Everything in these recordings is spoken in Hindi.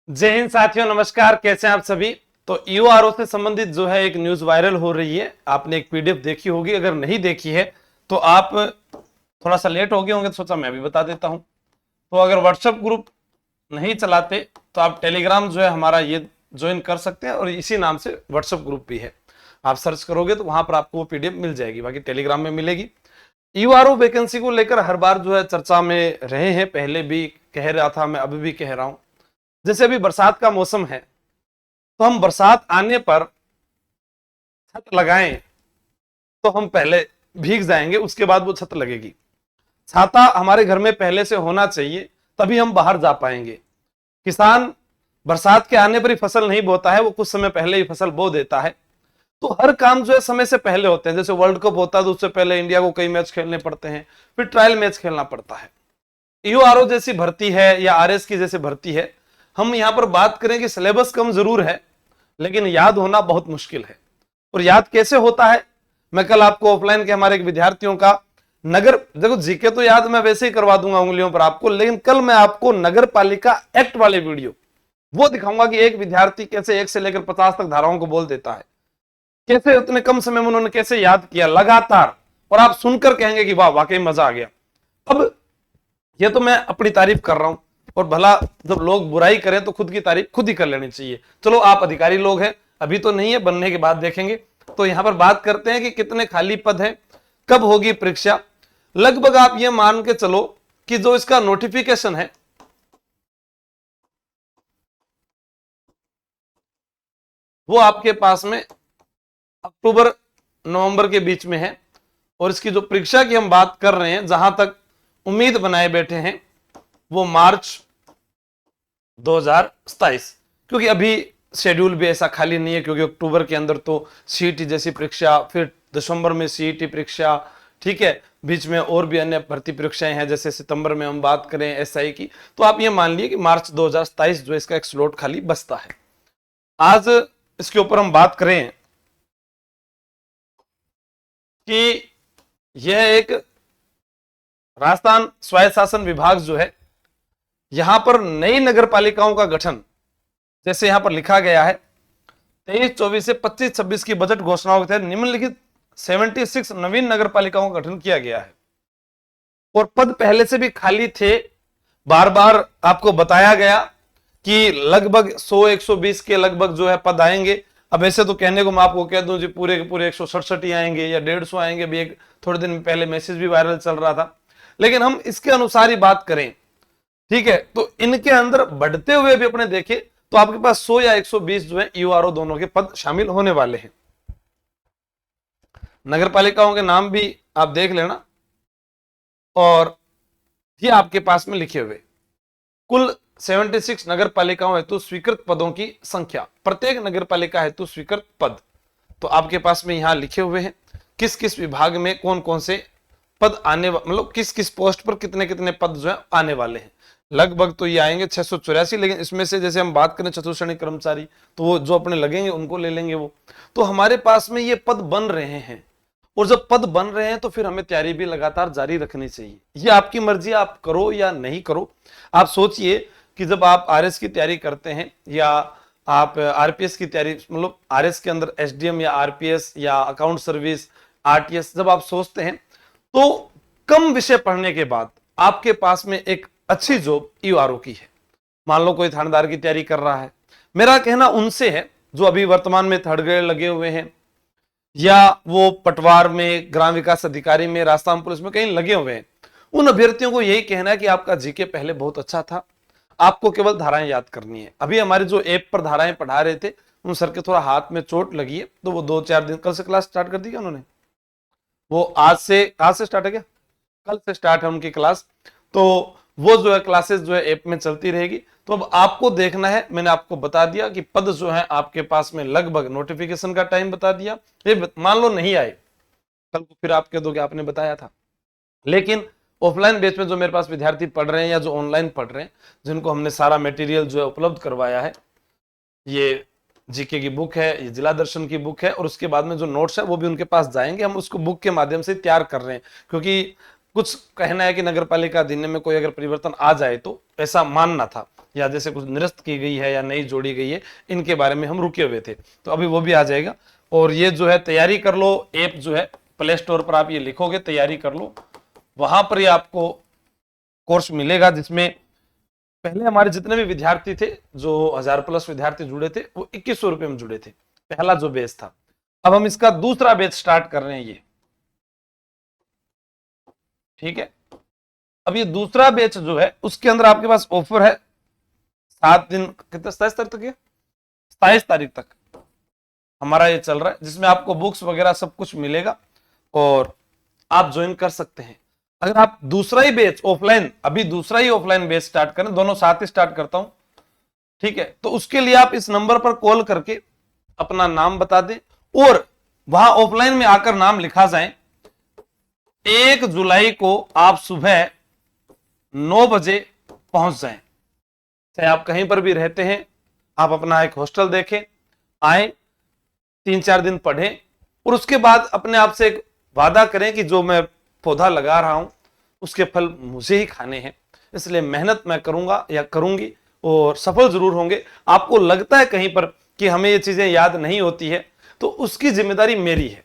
जय हिंद साथियों, नमस्कार। कैसे हैं आप सभी। तो ईओआरओ से संबंधित जो है एक न्यूज वायरल हो रही है। आपने एक पीडीएफ देखी होगी, अगर नहीं देखी है तो आप थोड़ा सा लेट हो गए होंगे तो सोचा मैं भी बता देता हूं। तो अगर व्हाट्सएप ग्रुप नहीं चलाते तो आप टेलीग्राम जो है हमारा ये ज्वाइन कर सकते हैं, और इसी नाम से व्हाट्सएप ग्रुप भी है। आप सर्च करोगे तो वहां पर आपको वो पीडीएफ मिल जाएगी, बाकी टेलीग्राम में मिलेगी। ईओआरओ वैकेंसी को लेकर हर बार जो है चर्चा में रहे हैं, पहले भी कह रहा था मैं, अभी भी कह रहा हूं। जैसे अभी बरसात का मौसम है तो हम बरसात आने पर छत लगाएं तो हम पहले भीग जाएंगे, उसके बाद वो छत लगेगी। छाता हमारे घर में पहले से होना चाहिए, तभी हम बाहर जा पाएंगे। किसान बरसात के आने पर ही फसल नहीं बोता है, वो कुछ समय पहले ही फसल बो देता है। तो हर काम जो है समय से पहले होते हैं। जैसे वर्ल्ड कप होता है तो उससे पहले इंडिया को कई मैच खेलने पड़ते हैं, फिर ट्रायल मैच खेलना पड़ता है। ईओआरओ जैसी भर्ती है या आरएस की जैसी भर्ती है, हम यहां पर बात करें कि सिलेबस कम जरूर है लेकिन याद होना बहुत मुश्किल है। और याद कैसे होता है, मैं कल आपको ऑफलाइन के हमारे एक विद्यार्थियों का नगर, देखो जीके तो याद मैं वैसे ही करवा दूंगा उंगलियों पर आपको, लेकिन कल मैं आपको नगर पालिका एक्ट वाले वीडियो वो दिखाऊंगा कि एक विद्यार्थी कैसे 1 से लेकर 50 तक धाराओं को बोल देता है, कैसे उतने कम समय में उन्होंने कैसे याद किया लगातार, और आप सुनकर कहेंगे कि वाह वाकई मजा आ गया। अब ये तो मैं अपनी तारीफ कर रहा हूं, और भला जब लोग बुराई करें तो खुद की तारीफ खुद ही कर लेनी चाहिए। चलो आप अधिकारी लोग हैं, अभी तो नहीं है, बनने के बाद देखेंगे। तो यहां पर बात करते हैं कि कितने खाली पद हैं, कब होगी परीक्षा। लगभग आप ये मान के चलो कि जो इसका नोटिफिकेशन है वो आपके पास में अक्टूबर नवंबर के बीच में है, और इसकी जो परीक्षा की हम बात कर रहे हैं, जहां तक उम्मीद बनाए बैठे हैं, वो मार्च 2027। क्योंकि अभी शेड्यूल भी ऐसा खाली नहीं है, क्योंकि अक्टूबर के अंदर तो सीईटी जैसी परीक्षा, फिर दिसंबर में सीईटी परीक्षा, ठीक है, बीच में और भी अन्य भर्ती परीक्षाएं हैं, जैसे सितंबर में हम बात करें एसआई की। तो आप ये मान लिए कि मार्च 2027 जो इसका एक स्लॉट खाली बचता है। आज इसके ऊपर हम बात करें कि यह एक राजस्थान स्वायत्त शासन विभाग जो है, यहां पर नई नगर पालिकाओं का गठन, जैसे यहां पर लिखा गया है 23-24 से 25-26 की बजट घोषणाओं के तहत निम्नलिखित 76 नवीन नगर पालिकाओं का गठन किया गया है। और पद पहले से भी खाली थे, बार बार आपको बताया गया कि लगभग 100-120 के लगभग जो है पद आएंगे। अब ऐसे तो कहने को मैं आपको कह दूं जी पूरे के पूरे 167 ही आएंगे या 150 आएंगे, भी एक थोड़े दिन पहले मैसेज भी वायरल चल रहा था, लेकिन हम इसके अनुसार ही बात करें, ठीक है। तो इनके अंदर बढ़ते हुए भी अपने देखें तो आपके पास 100 या 120 जो है ईओआरओ दोनों के पद शामिल होने वाले हैं। नगर पालिकाओं के नाम भी आप देख लेना, और ये आपके पास में लिखे हुए कुल 76 नगर पालिकाओं हेतु स्वीकृत पदों की संख्या, प्रत्येक नगर पालिका हेतु स्वीकृत पद तो आपके पास में यहां लिखे हुए हैं। किस किस विभाग में कौन कौन से पद आने, मतलब किस किस पोस्ट पर कितने कितने पद जो है आने वाले हैं। लगभग तो ये आएंगे 684, लेकिन इसमें से जैसे हम बात करें चतुर्श्रेणी कर्मचारी, तो वो जो अपने लगेंगे उनको ले लेंगे वो। तो हमारे पास में ये पद बन रहे हैं, और जब पद बन रहे हैं तो फिर हमें तैयारी भी लगातार जारी रखनी चाहिए। ये आपकी मर्जी, आप करो या नहीं करो। आप सोचिए कि जब आप आरएस की तैयारी करते हैं या आप आरपीएस की तैयारी, मतलब आरएस के अंदर एसडीएम या आरपीएस या अकाउंट सर्विस, आरटीएस, जब आप सोचते हैं तो कम विषय पढ़ने के बाद आपके पास में एक अच्छी जॉब ईओआरओ की है। मान लो कोई थानेदार की तैयारी कर रहा है, मेरा कहना उनसे है जो अभी वर्तमान में थर्ड ग्रेड लगे हुए हैं, या वो पटवार में, ग्राम विकास अधिकारी में, राजस्थान पुलिस में कहीं लगे हुए हैं, उन अभ्यर्थियों को यही कहना है कि आपका जीके पहले बहुत अच्छा था, आपको केवल धाराएं याद करनी है। अभी हमारे जो ऐप पर धाराएं पढ़ा रहे थे, उन सर के थोड़ा हाथ में चोट लगी है, तो वो 2-4 दिन, कल से क्लास स्टार्ट कर दी क्या उन्होंने, वो आज से स्टार्ट है क्या, कल से स्टार्ट है उनकी क्लास। तो वो जो है क्लासेस जो है ऐप में चलती रहेगी। तो अब आपको देखना है, मैंने आपको बता दिया कि पद जो है आपके पास में लगभग, नोटिफिकेशन का टाइम बता दिया, ये मान लो नहीं आए कल को, फिर आप कह दो कि आपने बताया था। लेकिन ऑफलाइन बेस में जो मेरे पास विद्यार्थी पढ़ रहे हैं या जो ऑनलाइन पढ़ रहे हैं, जिनको हमने सारा मटेरियल जो है उपलब्ध करवाया है, ये जीके की बुक है, ये जिला दर्शन की बुक है, और उसके बाद में जो नोट्स है वो भी उनके पास जाएंगे। हम उसको बुक के माध्यम से तैयार कर रहे हैं, क्योंकि कुछ कहना है कि नगर पालिका अधिनियम में कोई अगर परिवर्तन आ जाए तो ऐसा मानना था, या जैसे कुछ निरस्त की गई है या नई जोड़ी गई है, इनके बारे में हम रुके हुए थे, तो अभी वो भी आ जाएगा। और ये जो है तैयारी कर लो, ऐप जो है प्ले स्टोर पर आप ये लिखोगे तैयारी कर लो, वहां पर ये आपको कोर्स मिलेगा, जिसमें पहले हमारे जितने भी विद्यार्थी थे, जो 1000+ विद्यार्थी जुड़े थे, वो 2100 रुपए में जुड़े थे, पहला जो बैच था। अब हम इसका दूसरा बैच स्टार्ट कर रहे हैं ये, ठीक है। अब ये दूसरा बैच जो है उसके अंदर आपके पास ऑफर है 7 दिन, कितने 27 तारीख तक है, 27 तारीख तक हमारा ये चल रहा है, जिसमें आपको बुक्स वगैरह सब कुछ मिलेगा और आप ज्वाइन कर सकते हैं। अगर आप दूसरा ही बैच ऑफलाइन, अभी दूसरा ही ऑफलाइन बैच स्टार्ट करें, दोनों साथ ही स्टार्ट करता हूं, ठीक है, तो उसके लिए आप इस नंबर पर कॉल करके अपना नाम बता दें और वहां ऑफलाइन में आकर नाम लिखा जाए। 1 जुलाई को आप सुबह 9 बजे पहुंच जाएं, चाहे आप कहीं पर भी रहते हैं, आप अपना एक हॉस्टल देखें, आए, 3-4 दिन पढ़ें और उसके बाद अपने आप से एक वादा करें कि जो मैं पौधा लगा रहा हूं उसके फल मुझे ही खाने हैं, इसलिए मेहनत मैं करूंगा या करूंगी और सफल जरूर होंगे। आपको लगता है कहीं पर कि हमें ये चीजें याद नहीं होती है, तो उसकी जिम्मेदारी मेरी है।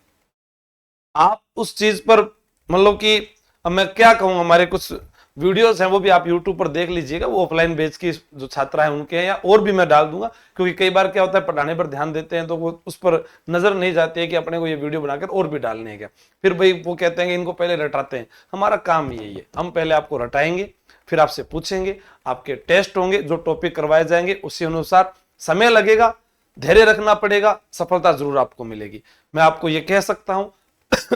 आप उस चीज पर, मतलब कि अब मैं क्या कहूं, हमारे कुछ वीडियोस हैं वो भी आप यूट्यूब पर देख लीजिएगा, वो ऑफलाइन बैच की जो छात्रा है उनके हैं, या और भी मैं डाल दूंगा, क्योंकि कई बार क्या होता है पढ़ाने पर ध्यान देते हैं तो वो उस पर नजर नहीं जाती है कि अपने को ये वीडियो बनाकर और भी डालने हैं क्या, फिर भाई वो कहते हैं कि इनको पहले रटाते हैं। हमारा काम यही है, हम पहले आपको रटाएंगे, फिर आपसे पूछेंगे, आपके टेस्ट होंगे, जो टॉपिक करवाए जाएंगे उसी अनुसार समय लगेगा, धैर्य रखना पड़ेगा, सफलता जरूर आपको मिलेगी। मैं आपको ये कह सकता हूं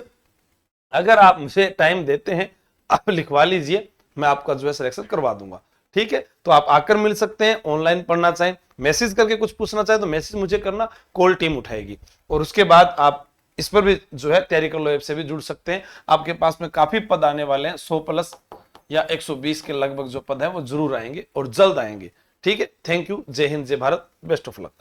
अगर आप मुझे टाइम देते हैं, आप लिखवा लीजिए, मैं आपका जो है सिलेक्शन करवा दूंगा, ठीक है। तो आप आकर मिल सकते हैं, ऑनलाइन पढ़ना चाहें, मैसेज करके कुछ पूछना चाहें तो मैसेज मुझे करना, कॉल टीम उठाएगी। और उसके बाद आप इस पर भी जो है तैयारी कर लो ऐप से भी जुड़ सकते हैं। आपके पास में काफी पद आने वाले हैं, 100+ या 120 के लगभग जो पद हैं वो जरूर आएंगे और जल्द आएंगे, ठीक है। थैंक यू, जय हिंद, जय भारत, बेस्ट ऑफ लक।